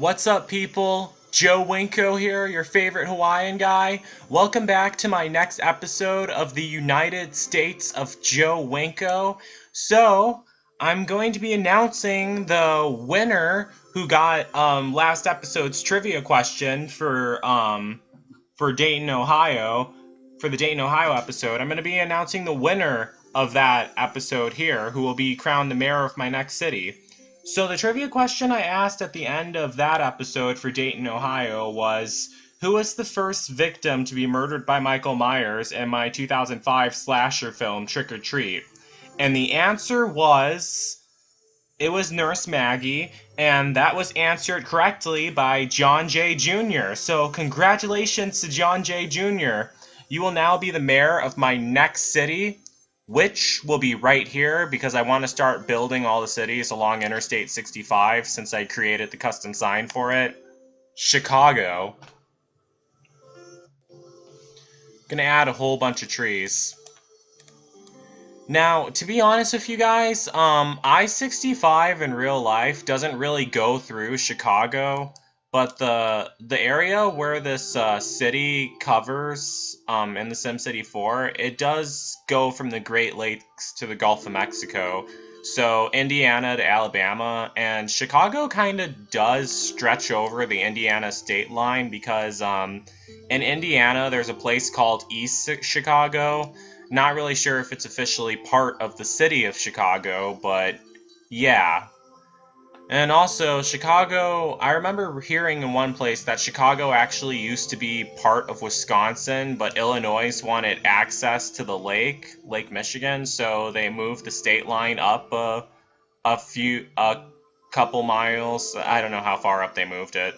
What's up, people? Joe Winko here, your favorite Hawaiian guy. Welcome back to my next episode of the United States of Joe Winko. So, I'm going to be announcing the winner who got last episode's trivia question for Dayton, Ohio. For the Dayton, Ohio episode, I'm going to be announcing the winner of that episode here, who will be crowned the mayor of my next city. So the trivia question I asked at the end of that episode for Dayton, Ohio was, who was the first victim to be murdered by Michael Myers in my 2005 slasher film Trick or Treat? And the answer was, it was Nurse Maggie, and that was answered correctly by John J. Jr. So congratulations to John J. Jr. You will now be the mayor of my next city, which will be right here because I want to start building all the cities along Interstate 65 since I created the custom sign for it. Chicago. Gonna add a whole bunch of trees. Now, to be honest with you guys, I-65 in real life doesn't really go through Chicago, but the area where this city covers in the SimCity 4, it does go from the Great Lakes to the Gulf of Mexico, so Indiana to Alabama, and Chicago kind of does stretch over the Indiana state line because in Indiana there's a place called East Chicago. Not really sure if it's officially part of the city of Chicago, but yeah. And also, Chicago, I remember hearing in one place that Chicago actually used to be part of Wisconsin, but Illinois wanted access to the Lake Michigan, so they moved the state line up a couple miles. I don't know how far up they moved it.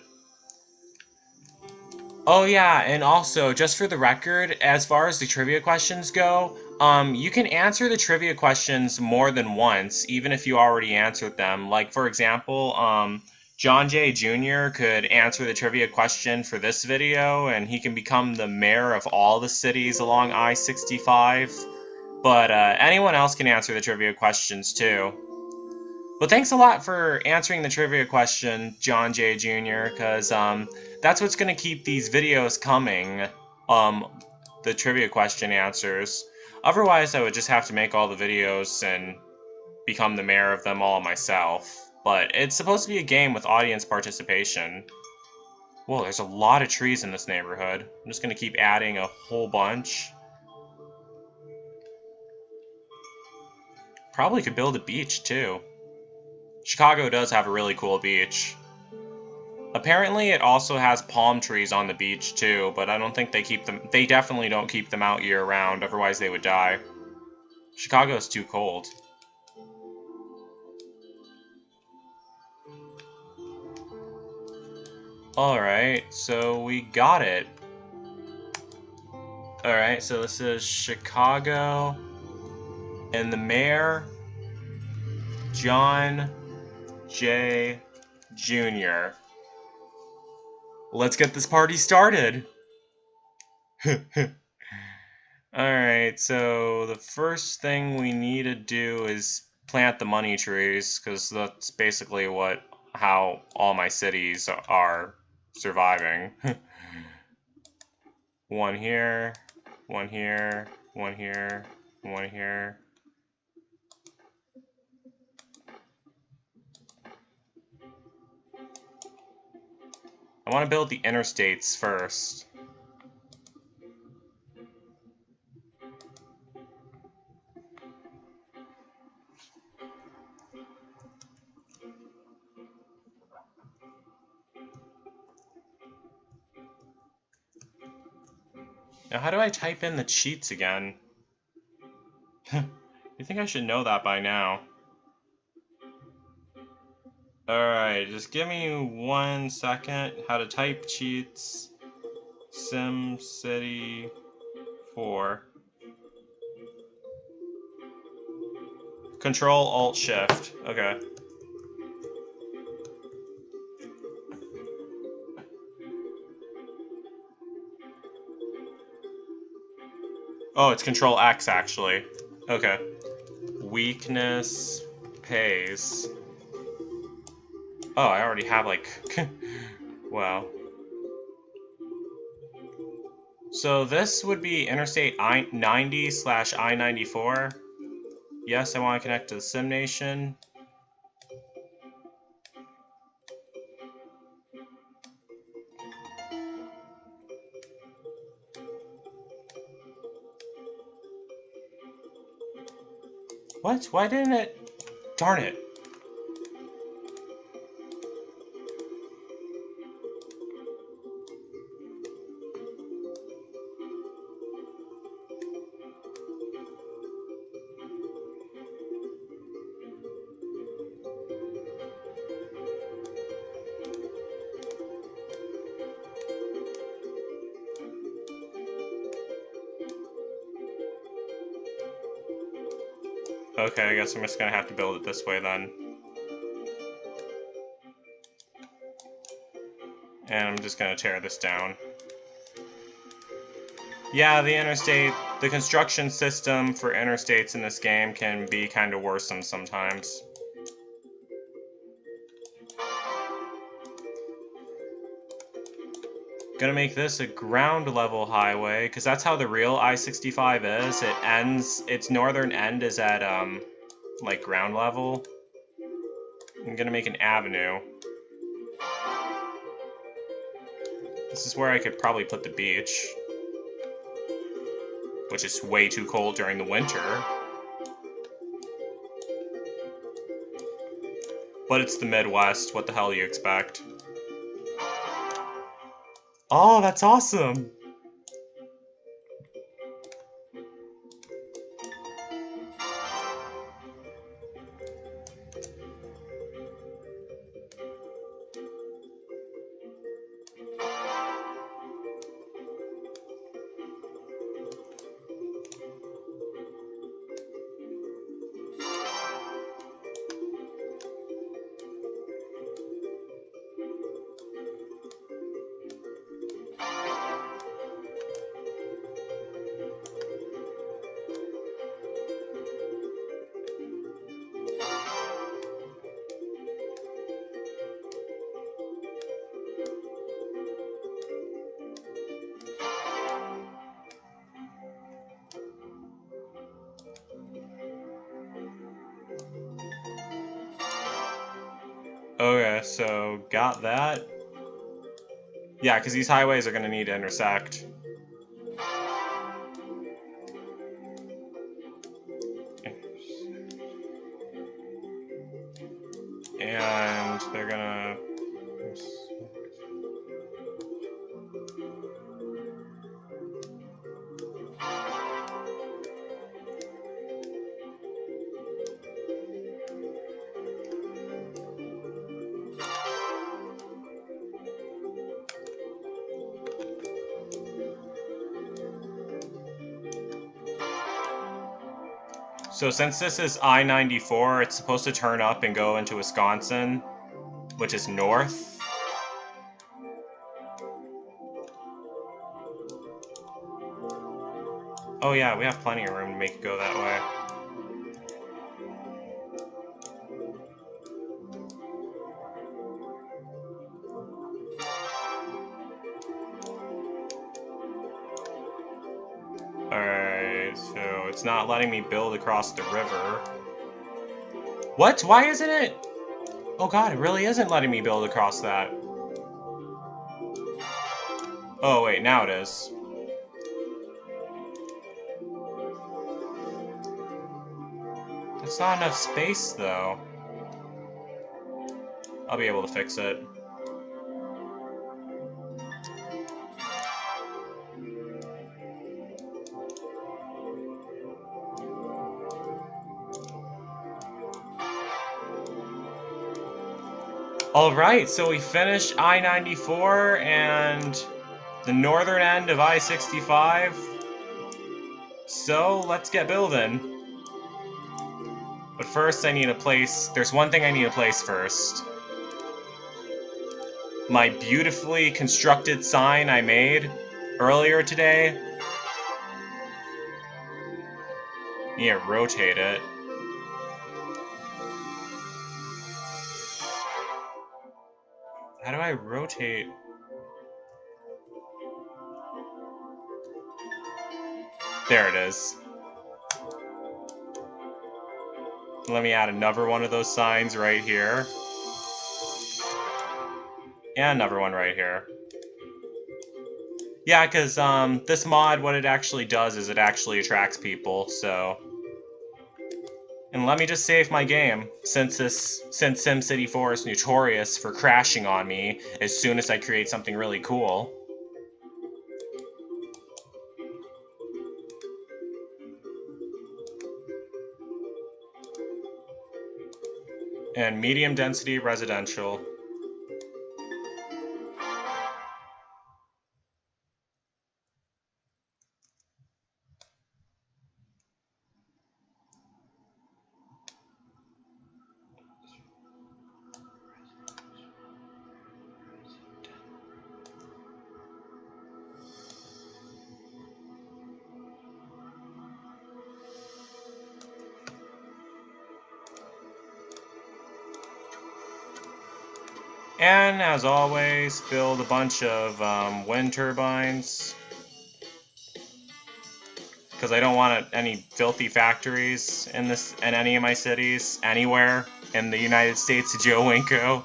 Oh yeah, and also, just for the record, as far as the trivia questions go, you can answer the trivia questions more than once, even if you already answered them. Like, for example, John J. Jr. could answer the trivia question for this video, and he can become the mayor of all the cities along I-65. But anyone else can answer the trivia questions too. But thanks a lot for answering the trivia question, John J. Jr., because that's what's going to keep these videos coming, the trivia question answers. Otherwise, I would just have to make all the videos and become the mayor of them all myself. But it's supposed to be a game with audience participation. Whoa, there's a lot of trees in this neighborhood. I'm just going to keep adding a whole bunch. Probably could build a beach, too. Chicago does have a really cool beach. Apparently it also has palm trees on the beach too, but I don't think they definitely don't keep them out year round, otherwise they would die. Chicago's too cold. Alright, so we got it. Alright, so this is Chicago, and the mayor, John J. Jr. Let's get this party started! Alright, so the first thing we need to do is plant the money trees, because that's basically how all my cities are surviving. One here, one here, one here, one here. I want to build the interstates first. Now, how do I type in the cheats again? You think I should know that by now? Alright, just give me 1 second. How to type cheats. SimCity 4. Control Alt Shift. Okay. Oh, it's Control X actually. Okay. Weakness pays. Oh, I already have, like... Wow. So this would be Interstate I-90 / I-94. Yes, I want to connect to the Sim Nation. What? Why didn't it? Darn it. Okay, I guess I'm just gonna have to build it this way then. And I'm just gonna tear this down. Yeah, the construction system for interstates in this game can be kind of worrisome sometimes. Gonna make this a ground level highway, because that's how the real I-65 is. It ends, its northern end is at, like, ground level. I'm gonna make an avenue. This is where I could probably put the beach, which is way too cold during the winter. But it's the Midwest, what the hell do you expect? Oh, that's awesome! Okay, so got that. Yeah, because these highways are going to need to intersect. And they're gonna... So since this is I-94, it's supposed to turn up and go into Wisconsin, which is north. Oh yeah, we have plenty of room to make it go that way. Alright, so it's not letting me build across the river. What? Why isn't it? Oh god, it really isn't letting me build across that. Oh wait, now it is. That's not enough space, though. I'll be able to fix it. Alright, so we finished I-94 and the northern end of I-65. So, let's get building. But first I need a place. There's one thing I need to place first. My beautifully constructed sign I made earlier today. Need to rotate it. How do I rotate? There it is. Let me add another one of those signs right here. And another one right here. Yeah, because this mod, what it actually does is it actually attracts people, so... And let me just save my game, since SimCity 4 is notorious for crashing on me as soon as I create something really cool. And medium density residential. And as always, build a bunch of wind turbines. Because I don't want any filthy factories in any of my cities, anywhere in the United States of Joe Winko.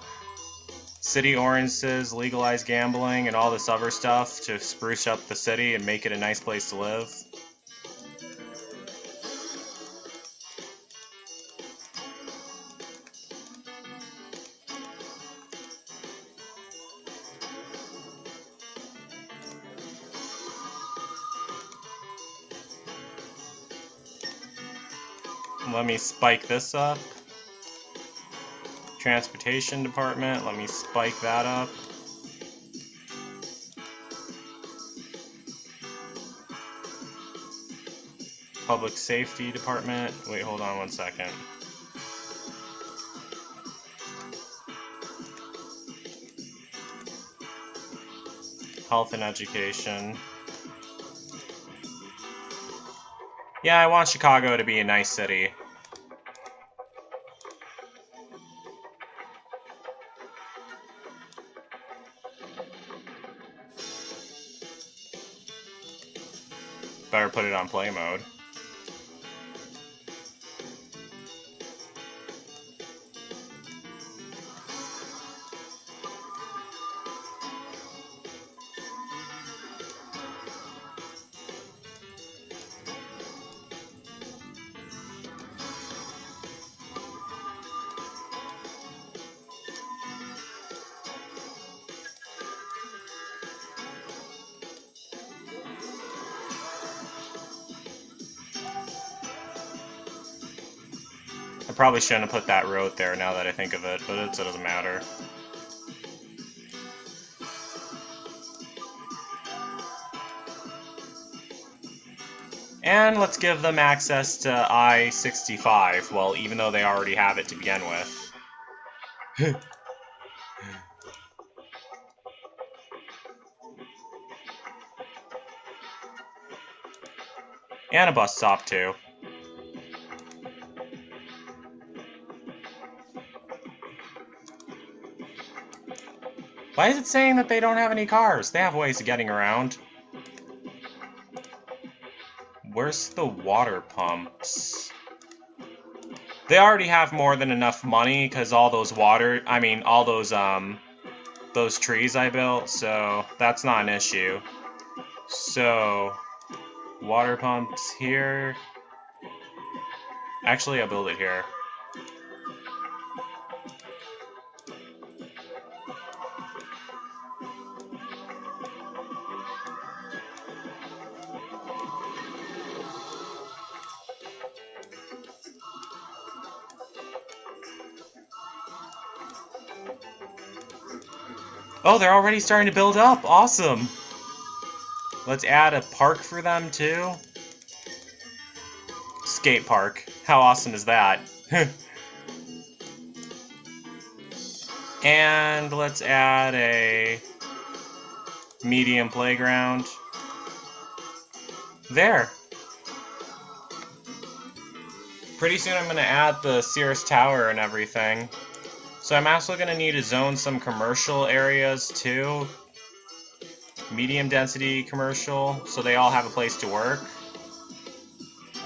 City ordinances, legalize gambling, and all this other stuff to spruce up the city and make it a nice place to live. Let me spike this up. Transportation department, let me spike that up. Public safety department, wait, hold on one second. Health and education. Yeah, I want Chicago to be a nice city. Better put it on play mode. I probably shouldn't have put that road there now that I think of it, but it doesn't matter. And let's give them access to I-65, well, even though they already have it to begin with. And a bus stop, too. Why is it saying that they don't have any cars? They have ways of getting around. Where's the water pumps? They already have more than enough money because all those all those trees I built, so that's not an issue. So, water pumps here. Actually, I'll build it here. Oh, they're already starting to build up. Awesome. Let's add a park for them, too. Skate park. How awesome is that? And let's add a medium playground. There. Pretty soon I'm going to add the Sears Tower and everything. So I'm also going to need to zone some commercial areas too. Medium density commercial, so they all have a place to work.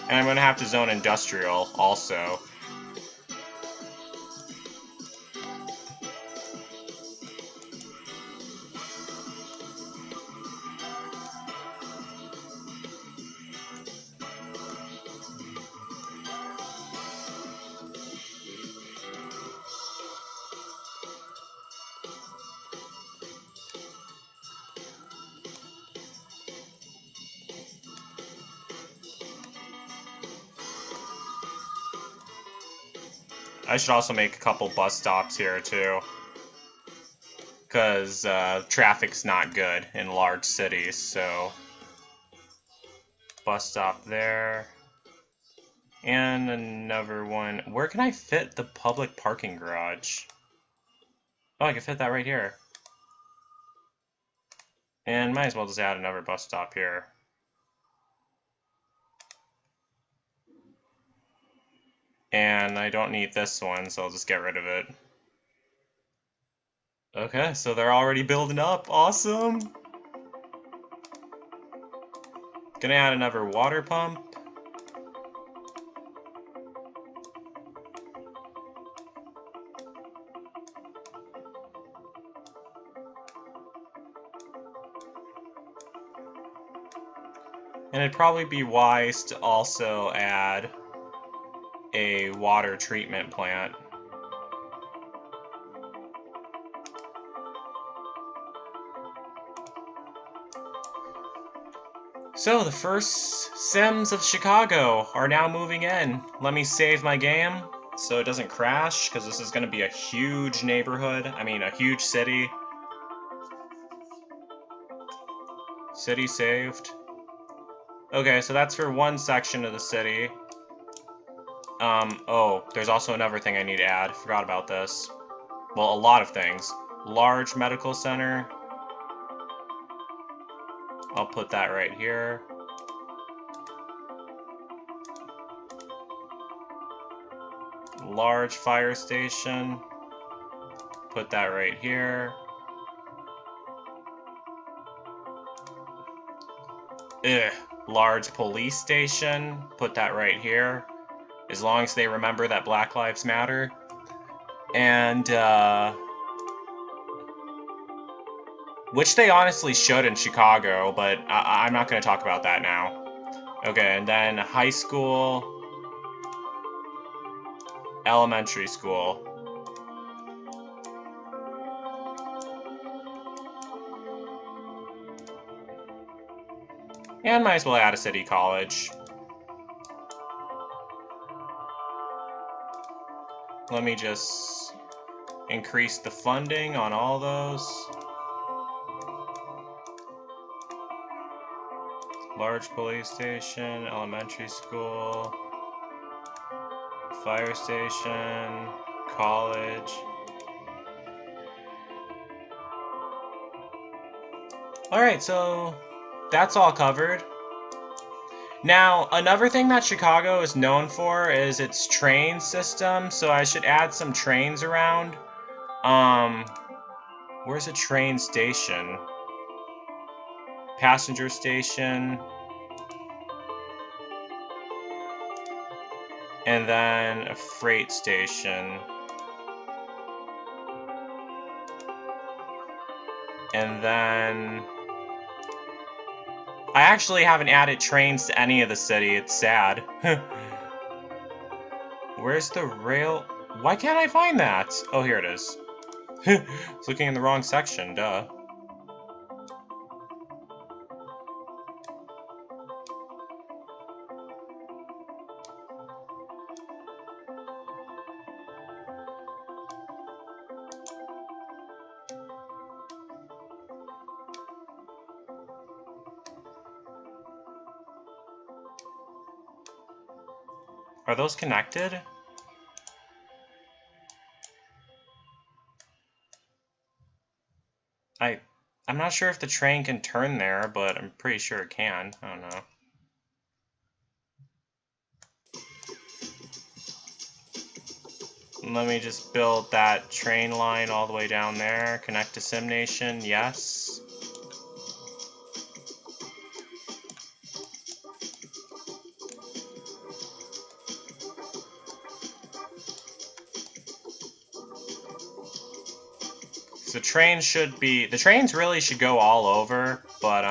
And I'm going to have to zone industrial also. I should also make a couple bus stops here too, because traffic's not good in large cities, so bus stop there. And another one. Where can I fit the public parking garage? Oh, I can fit that right here. And might as well just add another bus stop here. And I don't need this one, so I'll just get rid of it. Okay, so they're already building up. Awesome! Gonna add another water pump. And it'd probably be wise to also add a water treatment plant. So the first Sims of Chicago are now moving in. Let me save my game so it doesn't crash, because this is going to be a huge neighborhood. I mean, a huge city. City saved. Okay, so that's for one section of the city. Oh, there's also another thing I need to add. Forgot about this. Well, a lot of things. Large medical center. I'll put that right here. Large fire station. Put that right here. Ugh. Large police station. Put that right here. As long as they remember that Black Lives Matter. And, which they honestly should in Chicago, but I'm not going to talk about that now. Okay, and then high school, elementary school. And might as well add a city college. Let me just increase the funding on all those. Large police station, elementary school, fire station, college. Alright, so that's all covered. Now, another thing that Chicago is known for is its train system, so I should add some trains around. Where's a train station? Passenger station. And then a freight station. And then I actually haven't added trains to any of the city. It's sad. Where's the rail? Why can't I find that? Oh, here it is. I was looking in the wrong section, duh. Are those connected? I'm not sure if the train can turn there, but I'm pretty sure it can. I don't know. Let me just build that train line all the way down there. Connect to SimNation, yes. So the trains really should go all over, but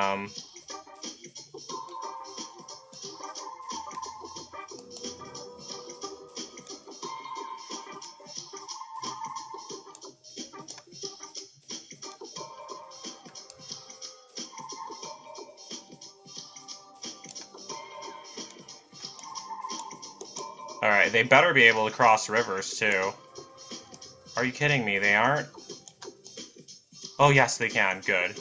alright, they better be able to cross rivers too. Are you kidding me? They aren't? Oh yes, they can. Good.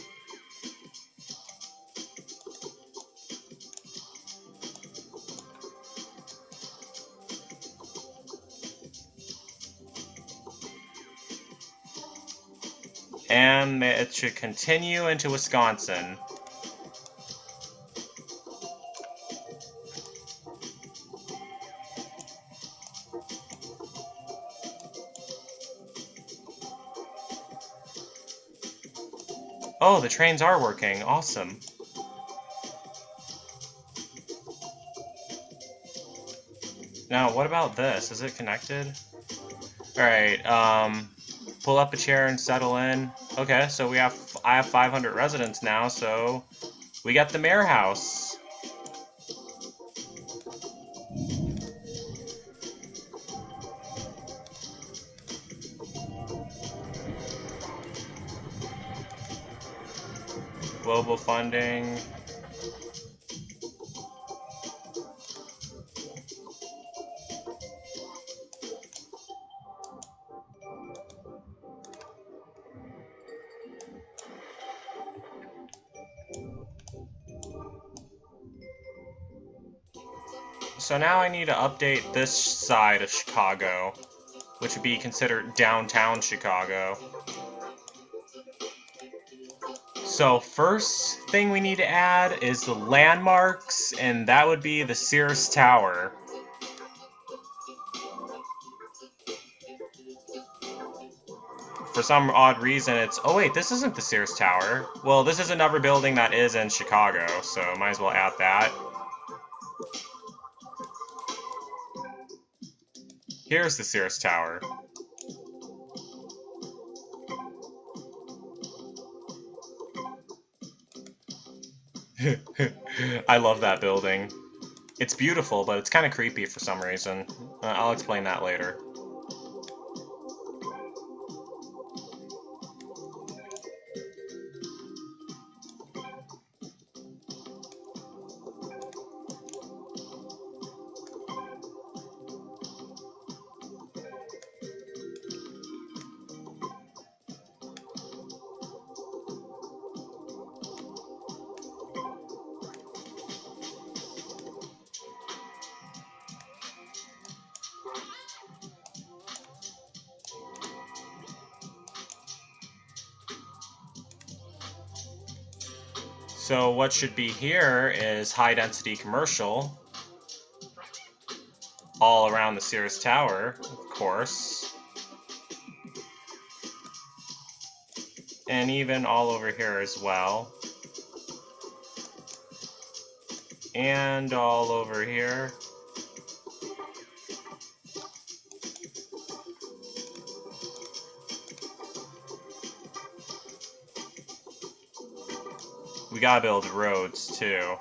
And it should continue into Wisconsin. Oh, the trains are working. Awesome. Now, what about this? Is it connected? Alright, pull up a chair and settle in. Okay, so I have 500 residents now, so we got the mayor house. Global funding. So now I need to update this side of Chicago, which would be considered downtown Chicago. So first thing we need to add is the landmarks, and that would be the Sears Tower. For some odd reason, oh wait, this isn't the Sears Tower. Well, this is another building that is in Chicago, so might as well add that. Here's the Sears Tower. I love that building. It's beautiful, but it's kind of creepy for some reason. I'll explain that later. So what should be here is high-density commercial all around the Sears Tower, of course. And even all over here as well. And all over here. We gotta build roads too.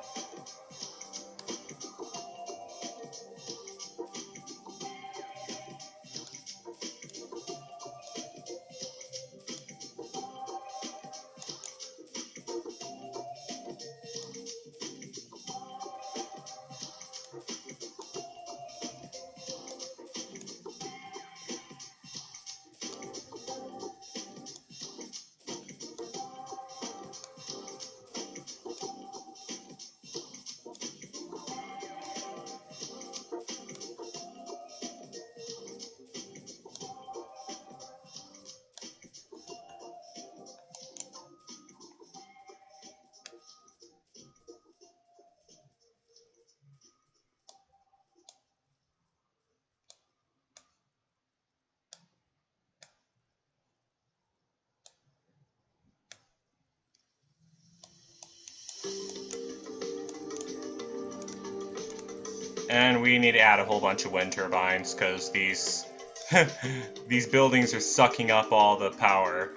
And we need to add a whole bunch of wind turbines, because these these buildings are sucking up all the power.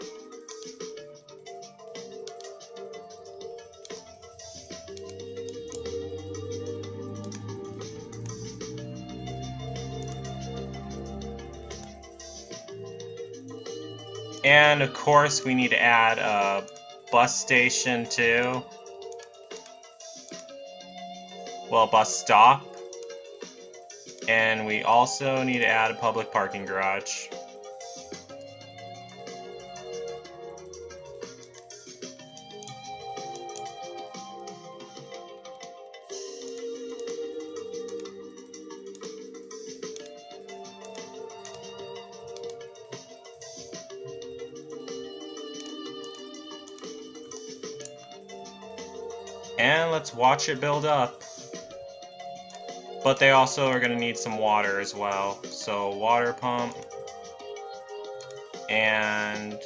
And of course we need to add a bus station too. Well, bus stop. And we also need to add a public parking garage. And let's watch it build up. But they also are going to need some water as well. So water pump and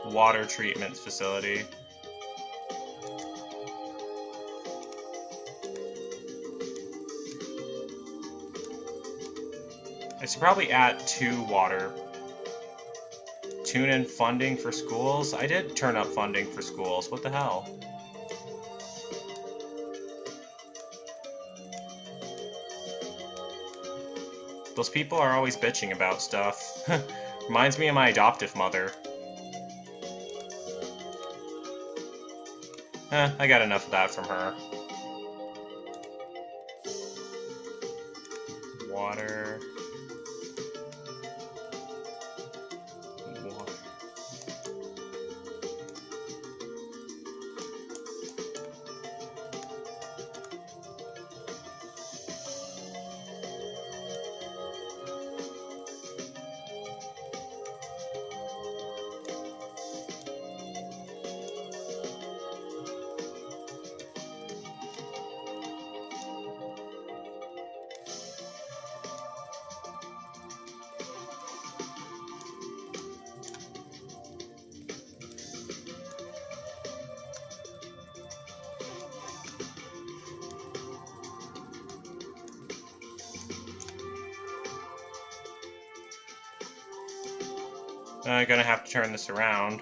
water treatment facility. I should probably add 2 water. Tune in funding for schools. I did turn up funding for schools. What the hell? Those people are always bitching about stuff. Reminds me of my adoptive mother. I got enough of that from her. Water. Water. I'm gonna have to turn this around.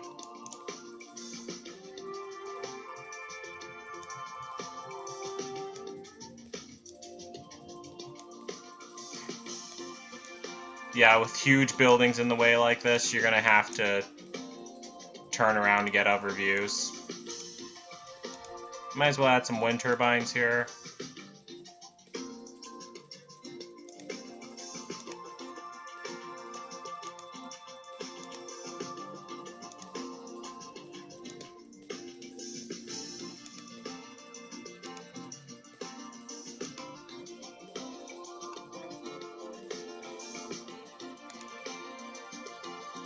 Yeah, with huge buildings in the way like this, you're gonna have to turn around to get other views. Might as well add some wind turbines here.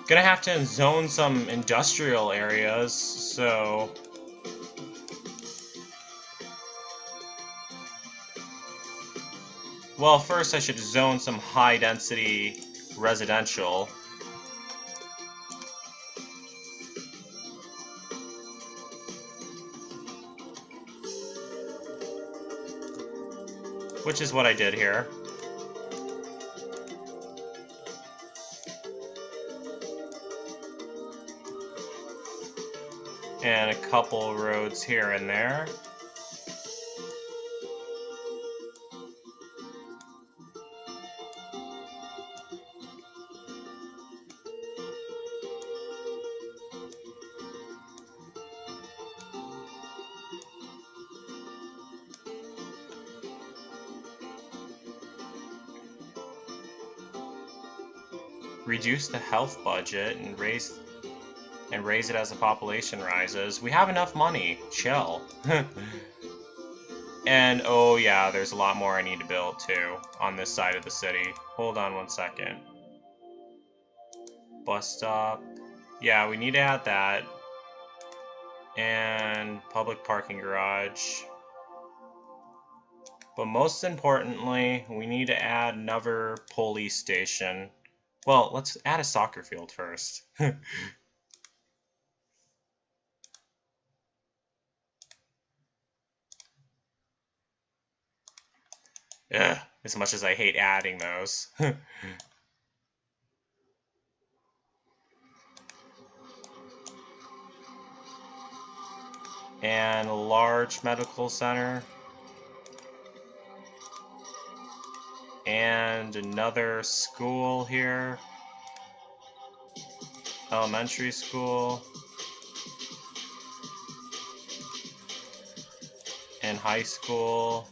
Gonna have to zone some industrial areas, so... Well, first I should zone some high-density residential. Which is what I did here. And a couple roads here and there. Reduce the health budget and raise it as the population rises. We have enough money. Chill. And oh yeah, there's a lot more I need to build too on this side of the city. Hold on one second. Bus stop. Yeah, we need to add that. And public parking garage. But most importantly, we need to add another police station. Well, let's add a soccer field first. Ugh, as much as I hate adding those. And a large medical center. And another school here. Elementary school. And high school.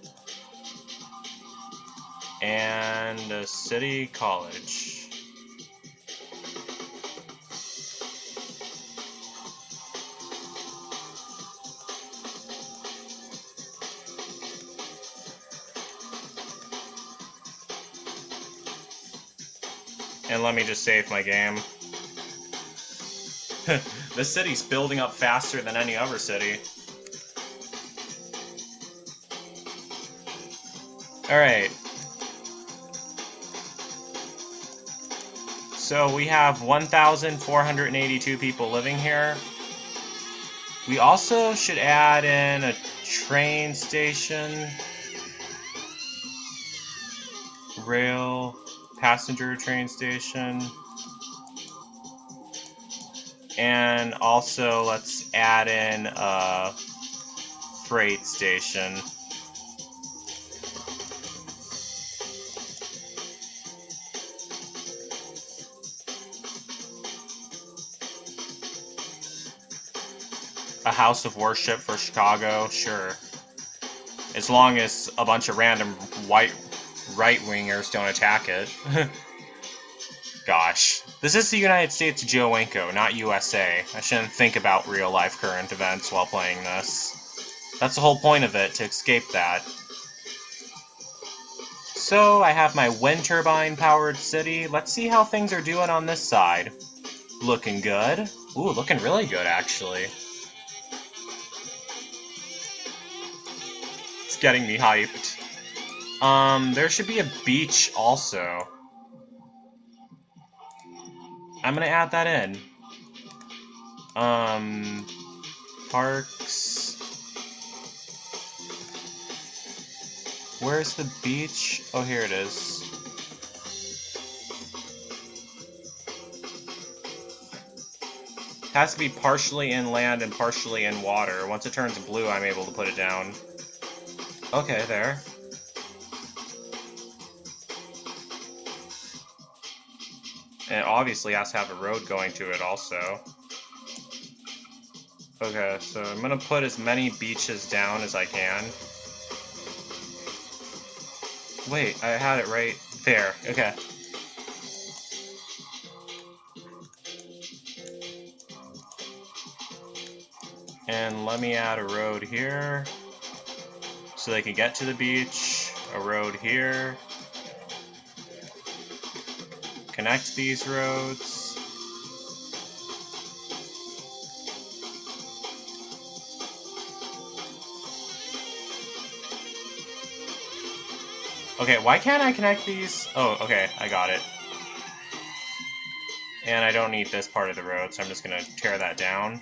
And a city college. And let me just save my game. This city's building up faster than any other city. Alright. So we have 1,482 people living here. We also should add in a train station. Rail, passenger train station. And also let's add in a freight station. A house of worship for Chicago, sure. As long as a bunch of random white right-wingers don't attack it. Gosh. This is the United States of Joe Winko, not USA. I shouldn't think about real-life current events while playing this. That's the whole point of it, to escape that. So, I have my wind turbine-powered city. Let's see how things are doing on this side. Looking good. Ooh, looking really good, actually. It's getting me hyped. There should be a beach also. I'm gonna add that in. Parks. Where's the beach? Oh, here it is. It has to be partially inland and partially in water. Once it turns blue, I'm able to put it down. Okay, there. And it obviously has to have a road going to it also. Okay, so I'm gonna put as many beaches down as I can. Wait, I had it right there. Okay. And let me add a road here, so they can get to the beach. A road here. Connect these roads. Okay, why can't I connect these? Oh, okay, I got it. And I don't need this part of the road, so I'm just gonna tear that down.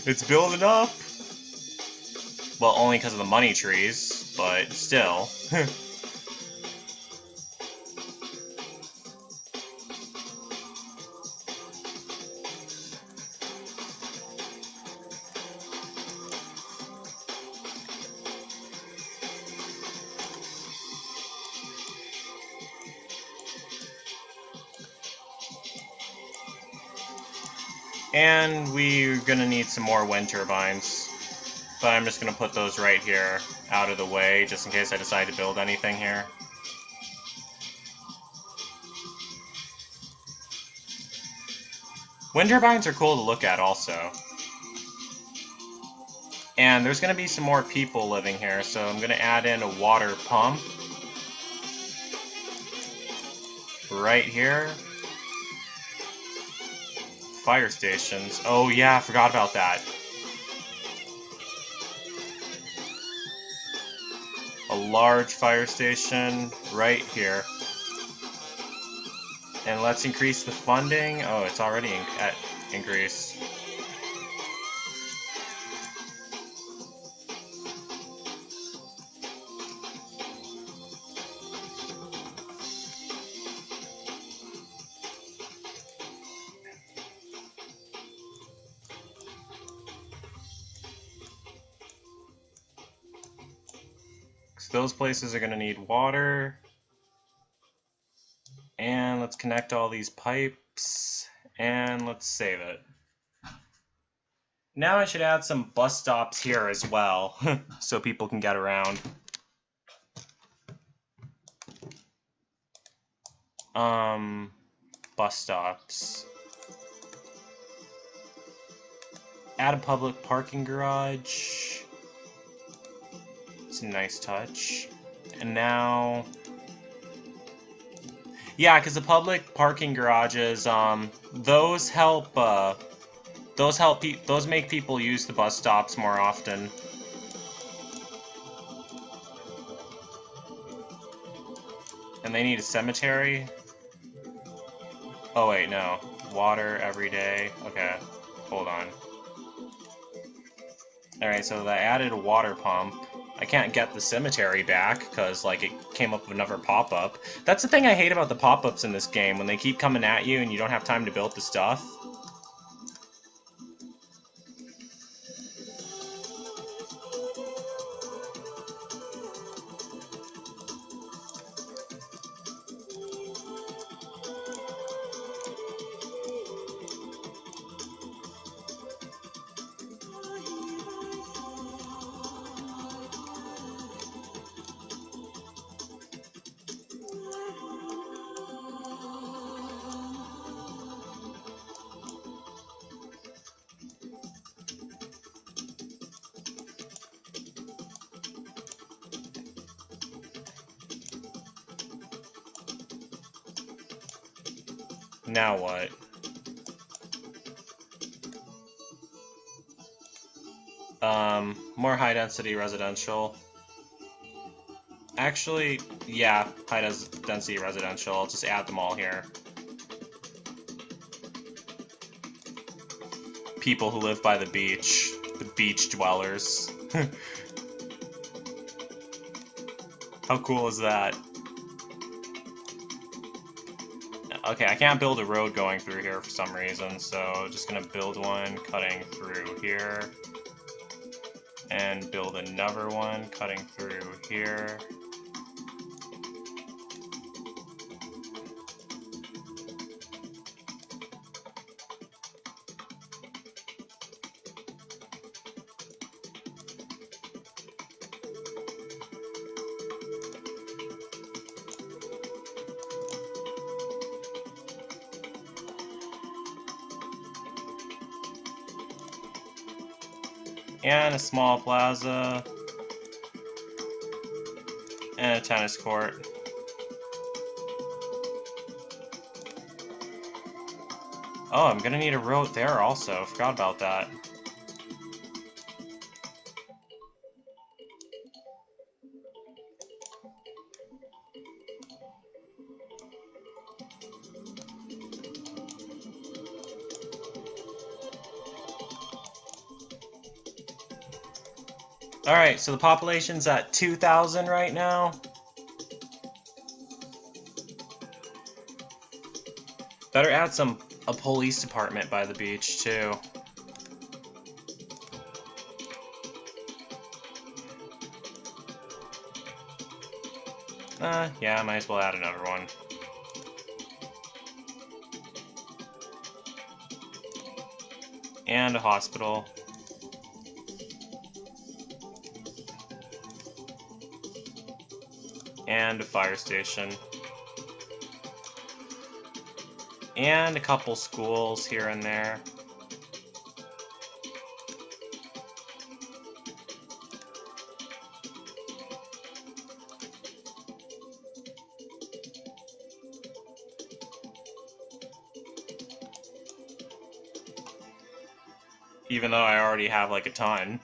It's building up! Well, only because of the money trees, but still. And we're gonna need some more wind turbines. But I'm just gonna put those right here, out of the way, just in case I decide to build anything here. Wind turbines are cool to look at also. And there's gonna be some more people living here, so I'm gonna add in a water pump. Right here. Fire stations. Oh yeah, I forgot about that. A large fire station right here. And let's increase the funding. Oh, it's already at increase. those places are going to need water. And let's connect all these pipes. And let's save it. Now I should add some bus stops here as well, so people can get around. Bus stops. Add a public parking garage. It's a nice touch. And now... yeah, because the public parking garages, those help, those make people use the bus stops more often. And they need a cemetery. Oh wait, no. Water every day. Okay, hold on. Alright, so I added a water pump. I can't get the cemetery back, because, like, it came up with another pop-up. That's the thing I hate about the pop-ups in this game, when they keep coming at you and you don't have time to build the stuff. Now what? More high-density residential. Actually, yeah, high-density residential. I'll just add them all here. People who live by the beach. The beach dwellers. How cool is that? Okay, I can't build a road going through here for some reason, so just gonna build one cutting through here. And build another one cutting through here. And a small plaza. And a tennis court. Oh, I'm gonna need a road there also. Forgot about that. Alright, so the population's at 2,000 right now. Better add a police department by the beach, too. Yeah, I might as well add another one. And a hospital. And a fire station. And a couple schools here and there. Even though I already have like a ton.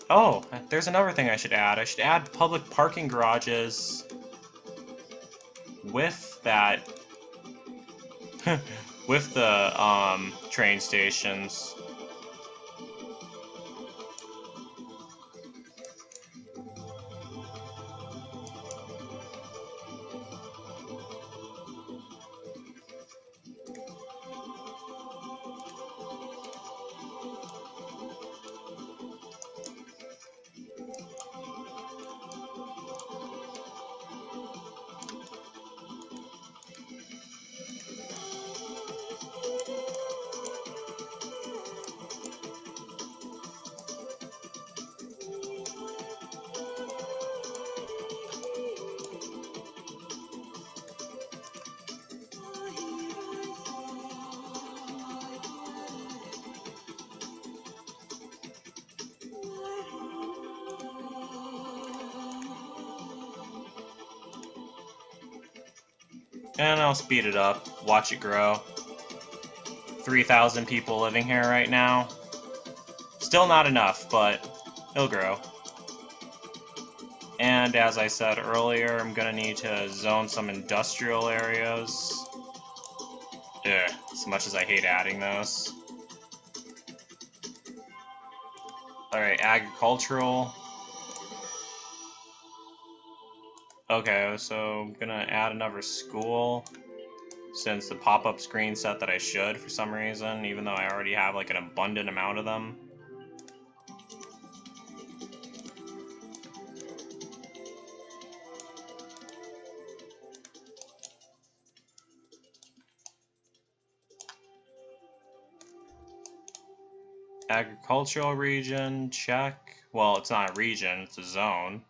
Oh, there's another thing I should add. I should add public parking garages with that, with the train stations. And I'll speed it up, watch it grow. 3,000 people living here right now. Still not enough, but it'll grow. And as I said earlier, I'm gonna need to zone some industrial areas. Ugh, as much as I hate adding those. Alright, agricultural. Okay, so I'm gonna add another school, since the pop-up screen said that I should for some reason, even though I already have like an abundant amount of them. Agricultural region, check. Well, it's not a region, it's a zone.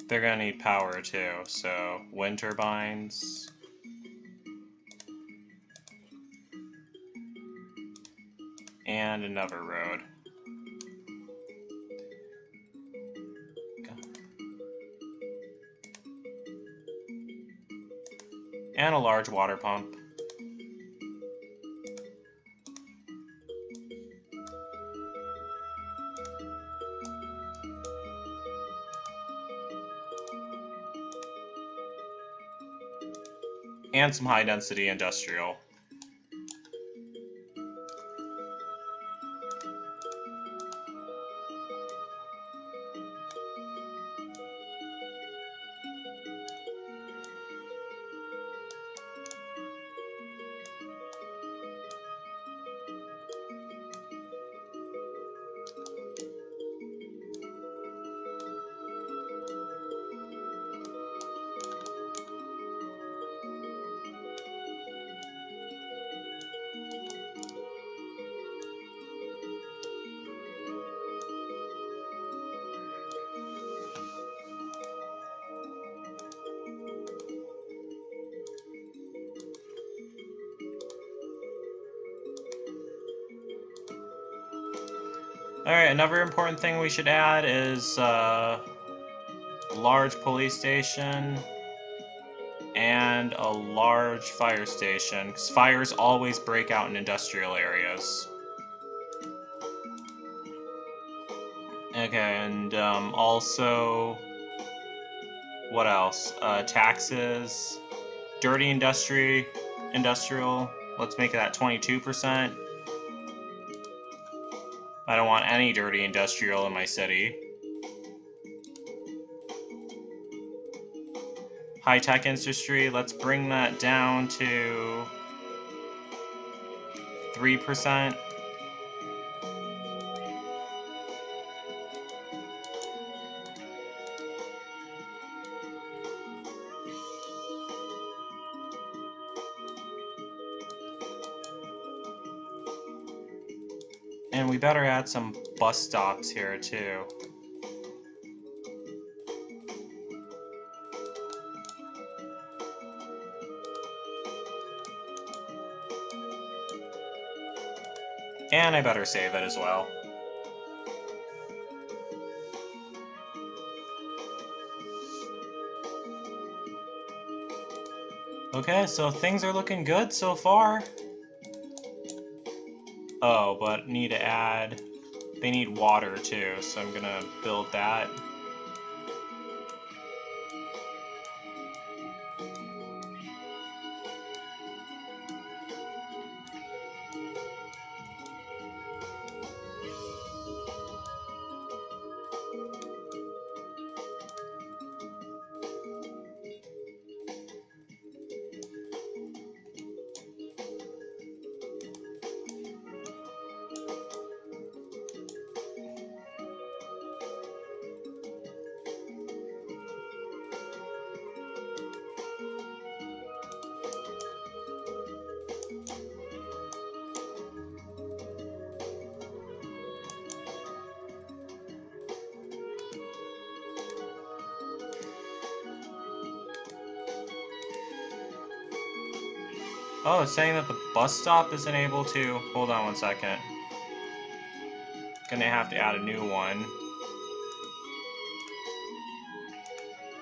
They're gonna need power too, so wind turbines. And another road. And a large water pump. And some high-density industrial. Alright, another important thing we should add is a large police station and a large fire station, because fires always break out in industrial areas. Okay, and also, what else? Taxes, dirty industrial, let's make that 22%. I don't want any dirty industrial in my city. High-tech industry, let's bring that down to 3%. And we better add some bus stops here too. And I better save it as well. Okay, so things are looking good so far. Oh, but need to add... They need water too, so I'm gonna build that. Oh, it's saying that the bus stop isn't able to... Hold on one second. Gonna have to add a new one.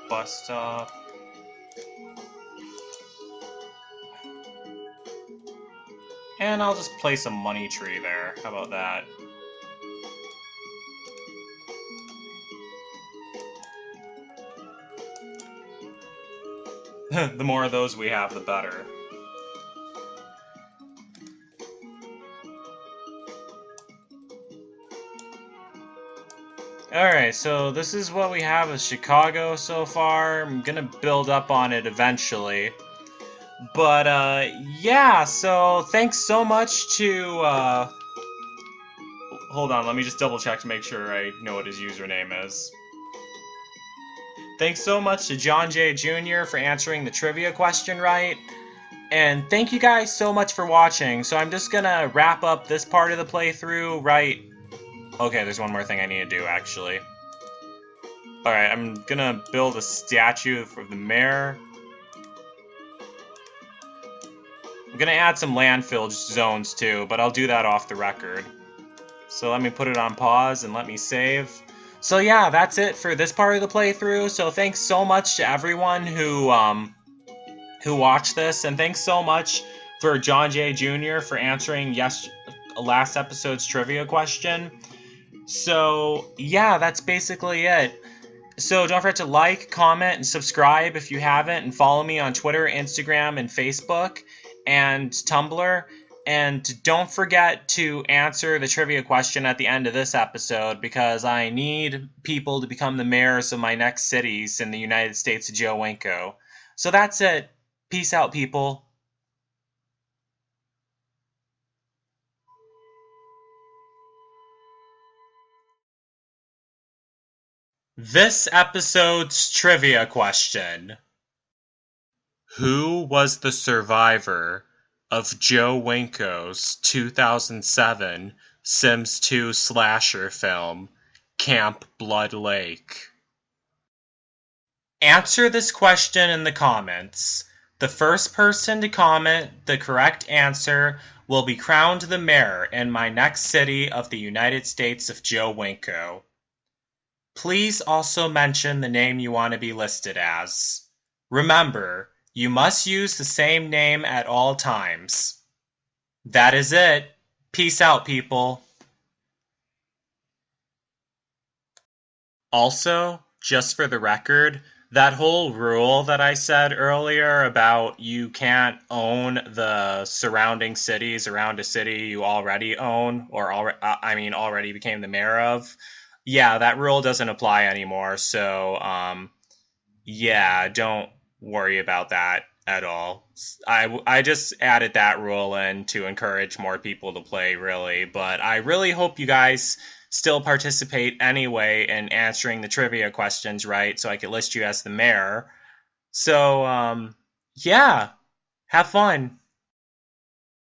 Bus stop. And I'll just place a money tree there. How about that? The more of those we have, the better. Alright, so this is what we have as Chicago so far. I'm gonna build up on it eventually. But, yeah, so thanks so much to, hold on, let me just double check to make sure I know what his username is. Thanks so much to John J. Jr. for answering the trivia question right. And thank you guys so much for watching. So I'm just gonna wrap up this part of the playthrough right... Okay, there's one more thing I need to do, actually. Alright, I'm gonna build a statue for the mayor. I'm gonna add some landfill zones, too, but I'll do that off the record. So let me put it on pause and let me save. So yeah, that's it for this part of the playthrough. So thanks so much to everyone who watched this, and thanks so much for John J. Jr. for answering last episode's trivia question. So yeah, that's basically it. So don't forget to like, comment, and subscribe if you haven't, and follow me on Twitter, Instagram, and Facebook, and Tumblr. And don't forget to answer the trivia question at the end of this episode, because I need people to become the mayors of my next cities in the United States of Joe Winko. So that's it. Peace out, people. This episode's trivia question. Who was the survivor of Joe Winko's 2007 Sims 2 slasher film, Camp Blood Lake? Answer this question in the comments. The first person to comment the correct answer will be crowned the mayor in my next city of the United States of Joe Winko. Please also mention the name you want to be listed as. Remember, you must use the same name at all times. That is it. Peace out, people. Also, just for the record, that whole rule that I said earlier about you can't own the surrounding cities around a city you already own, or already became the mayor of, yeah, that rule doesn't apply anymore. So, yeah, don't worry about that at all. I just added that rule in to encourage more people to play, really. But I really hope you guys still participate anyway in answering the trivia questions right, so I could list you as the mayor. So, yeah, have fun.